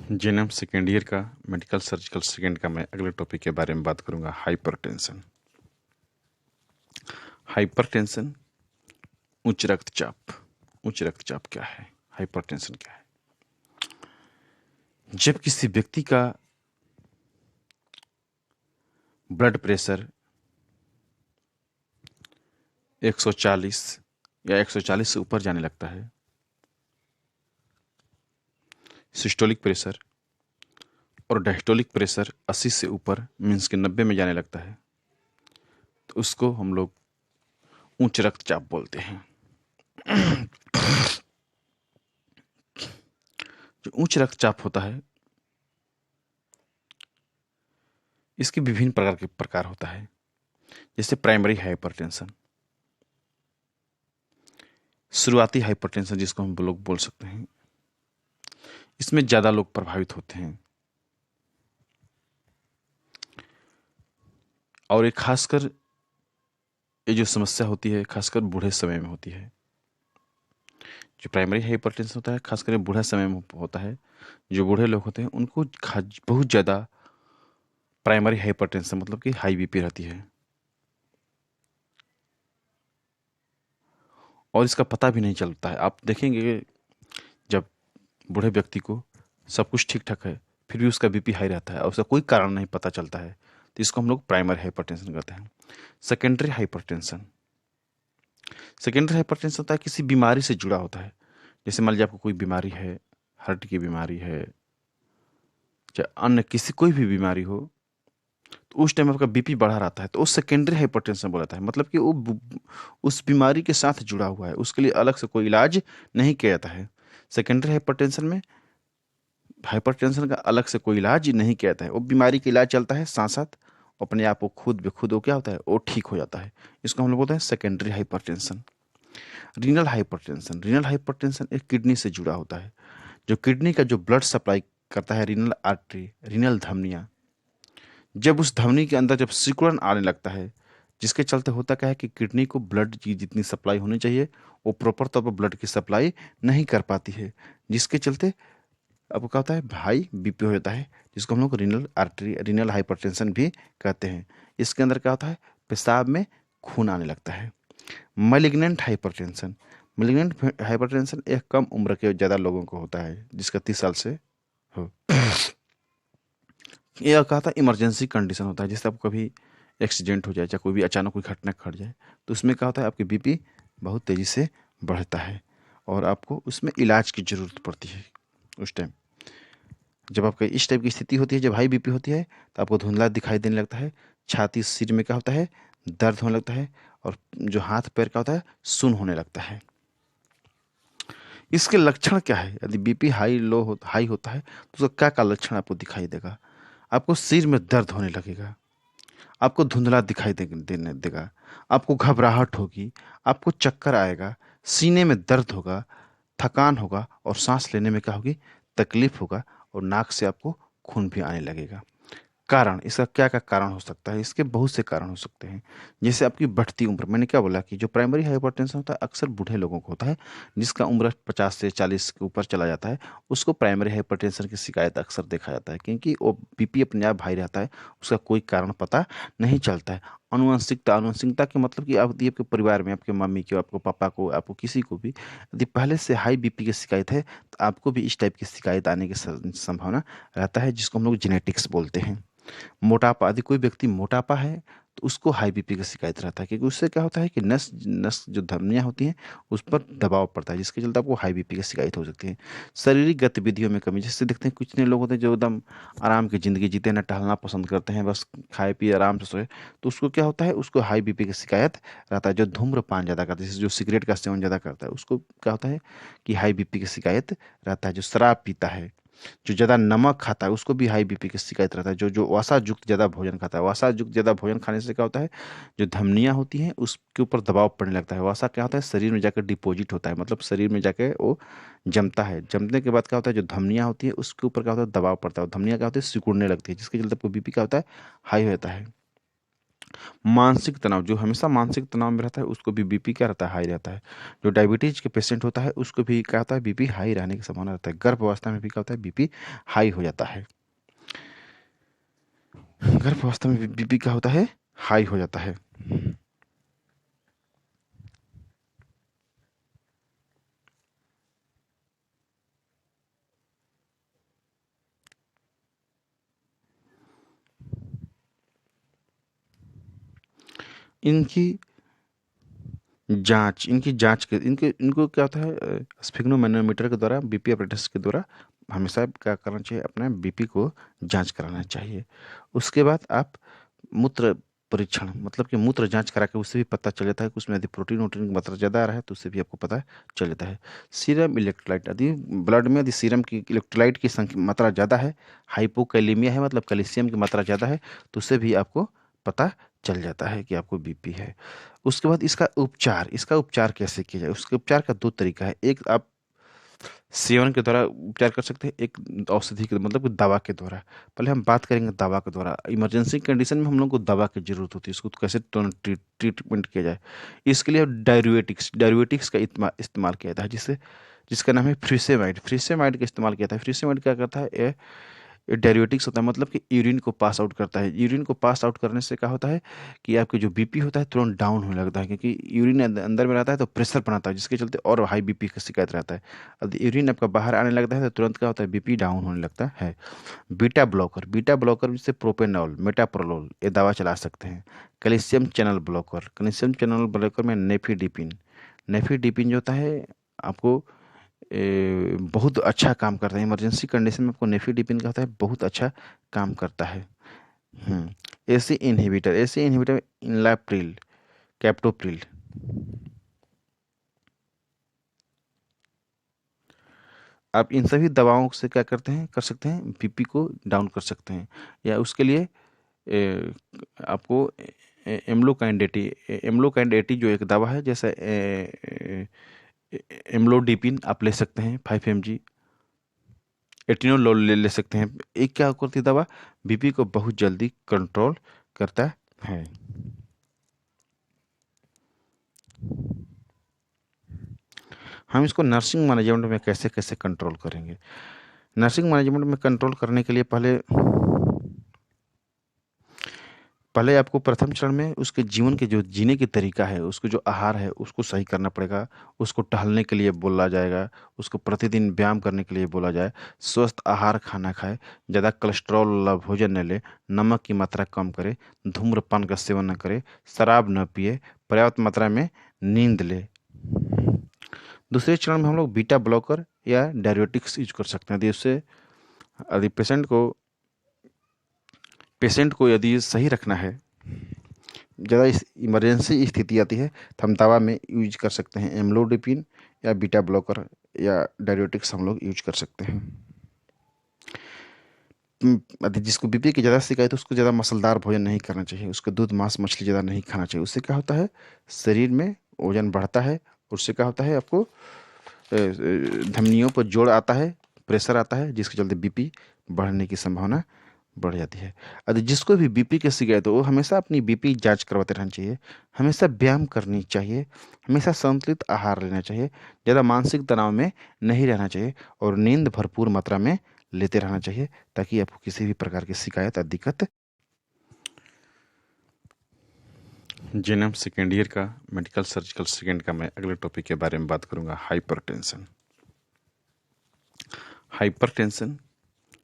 GNM second year का medical surgical second का मैं अगले टॉपिक के बारे में बात करूंगा। हाइपरटेंशन। हाइपरटेंशन उच्च रक्तचाप। उच्च रक्तचाप क्या है? हाइपरटेंशन क्या है? जब किसी व्यक्ति का ब्लड प्रेशर 140 या 140 से ऊपर जाने लगता है, सिस्टोलिक प्रेशर, और डायस्टोलिक प्रेशर 80 से ऊपर मीन्स के 90 में जाने लगता है, तो उसको हम लोग उच्च रक्तचाप बोलते हैं। जो उच्च रक्तचाप होता है, इसके विभिन्न प्रकार होता है। जैसे प्राइमरी हाइपरटेंशन, शुरुआती हाइपरटेंशन जिसको हम लोग बोल सकते हैं, इसमें ज़्यादा लोग प्रभावित होते हैं और ये खासकर ये जो समस्या होती है खासकर बूढ़े समय में होती है। जो प्राइमरी हाइपरटेंशन होता है खासकर बूढ़े समय में होता है। जो बूढ़े लोग होते हैं उनको बहुत ज़्यादा प्राइमरी हाइपरटेंशन मतलब कि हाई बीपी रहती है और इसका पता भी नहीं चलता है। आप देखेंगे जब बूढ़े व्यक्ति को सब कुछ ठीक ठाक है फिर भी उसका बीपी हाई रहता है और उसका कोई कारण नहीं पता चलता है, तो इसको हम लोग प्राइमरी हाइपरटेंशन कहते हैं। Secondary hypertension. सेकेंडरी हाइपरटेंशन होता है किसी बीमारी से जुड़ा होता है। जैसे मान लीजिए आपको कोई बीमारी है, हार्ट की बीमारी है, चाहे अन्य किसी कोई भी बीमारी हो, तो उस टाइम आपका बीपी बढ़ा रहता है तो उस सेकेंडरी हाइपरटेंशन बोला जाता है। मतलब कि वो उस बीमारी के साथ जुड़ा हुआ है, उसके लिए अलग से कोई इलाज नहीं किया जाता है। सेकेंडरी हाइपरटेंशन में हाइपरटेंशन का अलग से कोई इलाज नहीं किया जाता है, वो बीमारी का इलाज चलता है साथ साथ अपने आप वो खुद ब खुद वो क्या होता है वो ठीक हो जाता है। इसको हम लोग बोलते हैं secondary hypertension. Renal hypertension. Renal hypertension एक किडनी से जुड़ा होता है। जो किडनी का जो ब्लड सप्लाई करता है रीनल आर्टरी, रीनल धमनियाँ, जब उस धमनी के अंदर जब सिकुड़न आने लगता है, जिसके चलते होता क्या है कि किडनी को ब्लड की जितनी सप्लाई होनी चाहिए वो प्रॉपर तौर पर ब्लड की सप्लाई नहीं कर पाती है, जिसके चलते आपको क्या होता है हाई बीपी हो जाता है, जिसको हम लोग रीनल आर्टरी रीनल हाइपरटेंशन भी कहते हैं। इसके अंदर क्या होता है पेशाब में खून आने लगता है। Malignant hypertension. मैलिग्नेंट हाइपरटेंशन एक कम उम्र के ज़्यादा लोगों को होता है जिसका 30 साल से हो। यह कहा था इमरजेंसी कंडीशन होता है, जैसे आपको कभी एक्सीडेंट हो जाए या कोई भी अचानक कोई घटना घट जाए तो उसमें क्या होता है आपकी बीपी बहुत तेज़ी से बढ़ता है और आपको उसमें इलाज की ज़रूरत पड़ती है। उस टाइम जब आपका इस टाइप की स्थिति होती है, जब हाई बीपी होती है तो आपको धुंधला दिखाई देने लगता है, छाती सिर में क्या होता है दर्द होने लगता है और जो हाथ पैर का होता है सुन्न होने लगता है। इसके लक्षण क्या है? यदि बीपी हाई होता है तो उसका क्या क्या लक्षण आपको दिखाई देगा? आपको सिर में दर्द होने लगेगा, आपको धुंधला दिखाई देने देगा, आपको घबराहट होगी, आपको चक्कर आएगा, सीने में दर्द होगा, थकान होगा और सांस लेने में क्या होगी तकलीफ होगा और नाक से आपको खून भी आने लगेगा। कारण इसका क्या क्या कारण हो सकता है? इसके बहुत से कारण हो सकते हैं। जैसे आपकी बढ़ती उम्र, मैंने क्या बोला कि जो प्राइमरी हाइपरटेंशन होता है अक्सर बूढ़े लोगों को होता है, जिसका उम्र 50 से 40 के ऊपर चला जाता है उसको प्राइमरी हाइपरटेंशन की शिकायत अक्सर देखा जाता है, क्योंकि वो बीपी अपने आप हाई रहता है, उसका कोई कारण पता नहीं चलता है। अनुवंशिकता। अनुवंशिकता के मतलब कि आप यदि आपके परिवार में आपके मम्मी को, आपको पापा को, आपको किसी को भी यदि पहले से हाई बीपी की शिकायत है तो आपको भी इस टाइप की शिकायत आने की संभावना रहता है, जिसको हम लोग जेनेटिक्स बोलते हैं। मोटापा। यदि कोई व्यक्ति मोटापा है तो उसको हाई बीपी का शिकायत रहता है, क्योंकि उससे क्या होता है कि नस नस जो धमनियाँ होती हैं उस पर दबाव पड़ता है, जिसके चलते आपको हाई बीपी की शिकायत हो सकती है। शारीरिक गतिविधियों में कमी, जैसे देखते हैं कुछ लोग होते हैं जो एकदम आराम की ज़िंदगी जीते हैं, ना टहलना पसंद करते हैं, बस खाए पिए आराम से सोए, तो उसको क्या होता है उसको हाई बीपी की शिकायत रहता है। जो धूम्रपान ज़्यादा करता है, जैसे जो सिगरेट का सेवन ज़्यादा करता है उसको क्या होता है कि हाई बीपी की शिकायत रहता है। जो शराब पीता है, जो ज़्यादा नमक खाता है उसको भी हाई बीपी की शिकायत रहता है। जो जो वसा युक्त ज़्यादा भोजन खाता है, वसा युक्त ज़्यादा भोजन खाने से क्या होता है जो धमनियाँ होती हैं उसके ऊपर दबाव पड़ने लगता है। वसा क्या होता है शरीर में जाकर डिपॉजिट होता है, मतलब शरीर में जाके वो जमता है। जमने के बाद क्या होता है जो धमनियाँ होती है उसके ऊपर क्या होता है दबाव पड़ता है और धमनियाँ क्या होती है सिकुड़ने लगती है, जिसके चलते आपको बीपी क्या होता है हाई होता है। मानसिक तनाव, जो हमेशा मानसिक तनाव में रहता है उसको भी बीपी क्या रहता है, हाई रहता है। जो डायबिटीज के पेशेंट होता है उसको भी क्या होता है, बीपी हाई रहने की संभावना रहता है। गर्भ अवस्था में भी क्या होता है, बीपी हाई हो जाता है। गर्भ अवस्था में बीपी क्या होता है, हाई हो जाता है। इनकी इनकी जांच के इनको क्या होता है, स्फिग्नोमैनोमीटर के द्वारा, बीपी अपरेटस के द्वारा हमेशा क्या करना चाहिए, अपना बीपी को जांच कराना चाहिए। उसके बाद आप मूत्र परीक्षण, मतलब कि मूत्र जांच करा के उससे भी पता चल जाता है कि उसमें यदि प्रोटीन वोटीन की मात्रा ज़्यादा आ रहा है तो उससे भी आपको पता चल जाता है। सीरम इलेक्ट्रोलाइट, यदि ब्लड में यदि सीरम की इलेक्ट्रोलाइट की संख्या मात्रा ज़्यादा है, हाइपोकैलेमिया है मतलब कैल्शियम की मात्रा ज़्यादा है, तो उससे भी आपको पता चल जाता है कि आपको बीपी है। उसके बाद इसका उपचार कैसे किया जाए, उसके उपचार का दो तरीका है। एक आप सेवन के द्वारा उपचार कर सकते हैं, एक औषधि के मतलब कि दवा के द्वारा। पहले हम बात करेंगे दवा के द्वारा। इमरजेंसी कंडीशन में हम लोग को दवा की जरूरत होती है, इसको कैसे ट्रीटमेंट किया जाए। इसके लिए डायरिवेटिक्स का इस्तेमाल किया जाता है, जिसका नाम है फ्रीसेमाइड। फ्रीसेमाइड का इस्तेमाल किया था। फ्रीसेमाइड क्या करता है, डेरिवेटिक्स होता है, मतलब कि यूरिन को पास आउट करता है। यूरिन को पास आउट करने से क्या होता है कि आपके जो बीपी होता है तुरंत डाउन होने लगता है, क्योंकि यूरिन अंदर में रहता है तो प्रेशर बनाता है, जिसके चलते और हाई बीपी का शिकायत रहता है। अब यूरिन आपका बाहर आने लगता है तो तुरंत क्या होता है, बीपी डाउन होने लगता है। बीटा ब्लॉकर जैसे प्रोपेनॉल, मेटाप्रोलोल, ये दवा चला सकते हैं। कैल्शियम चैनल ब्लॉकर में नेफिडिपिन। नेफिडिपिन जो होता है आपको बहुत अच्छा काम करता है। इमरजेंसी कंडीशन में आपको नेफिडिपिन का होता है, बहुत अच्छा काम करता है। ACE inhibitor enalapril, captopril. आप इन सभी दवाओं से क्या करते हैं, कर सकते हैं, बीपी को डाउन कर सकते हैं। या उसके लिए आपको एम्लोकाइंड 80 जो एक दवा है, जैसे एम्लोडिपिन आप ले सकते हैं 5 mg। एटिनोलोल ले सकते हैं। एक क्या करती है दवा, बीपी को बहुत जल्दी कंट्रोल करता है। हम इसको नर्सिंग मैनेजमेंट में कैसे कैसे कंट्रोल करेंगे। नर्सिंग मैनेजमेंट में कंट्रोल करने के लिए पहले आपको प्रथम चरण में उसके जीवन के जो जीने की तरीका है, उसको जो आहार है उसको सही करना पड़ेगा। उसको टहलने के लिए बोला जाएगा, उसको प्रतिदिन व्यायाम करने के लिए बोला जाए, स्वस्थ आहार खाना खाए, ज़्यादा कोलेस्ट्रॉल वाला भोजन न ले, नमक की मात्रा कम करे, धूम्रपान का सेवन न करे, शराब न पिए, पर्याप्त मात्रा में नींद ले। दूसरे चरण में हम लोग बीटा ब्लॉकर या डायरियोटिक्स यूज कर सकते हैं। यदि उससे यदि पेशेंट को यदि सही रखना है, ज़्यादा इमरजेंसी स्थिति आती है, तो हम दवा में यूज कर सकते हैं एम्लोडिपिन या बीटा ब्लॉकर या डायरियोटिक्स हम लोग यूज कर सकते हैं। यदि जिसको बीपी की ज़्यादा शिकायत है उसको ज़्यादा मसालेदार भोजन नहीं करना चाहिए, उसको दूध मांस मछली ज़्यादा नहीं खाना चाहिए। उससे क्या होता है, शरीर में वजन बढ़ता है, उससे क्या होता है, आपको धमनियों पर जोड़ आता है, प्रेशर आता है, जिसके चलते बीपी बढ़ने की संभावना बढ़ जाती है। यदि जिसको भी बीपी की शिकायत हो वो हमेशा अपनी बीपी जांच करवाते रहना चाहिए, हमेशा व्यायाम करनी चाहिए, हमेशा संतुलित आहार लेना चाहिए, ज़्यादा मानसिक तनाव में नहीं रहना चाहिए और नींद भरपूर मात्रा में लेते रहना चाहिए, ताकि आपको किसी भी प्रकार की शिकायत या दिक्कत। जिनम सेकेंड ईयर का मेडिकल सर्जिकल सेकेंड का मैं अगले टॉपिक के बारे में बात करूंगा, हाइपरटेंशन। हाइपरटेंशन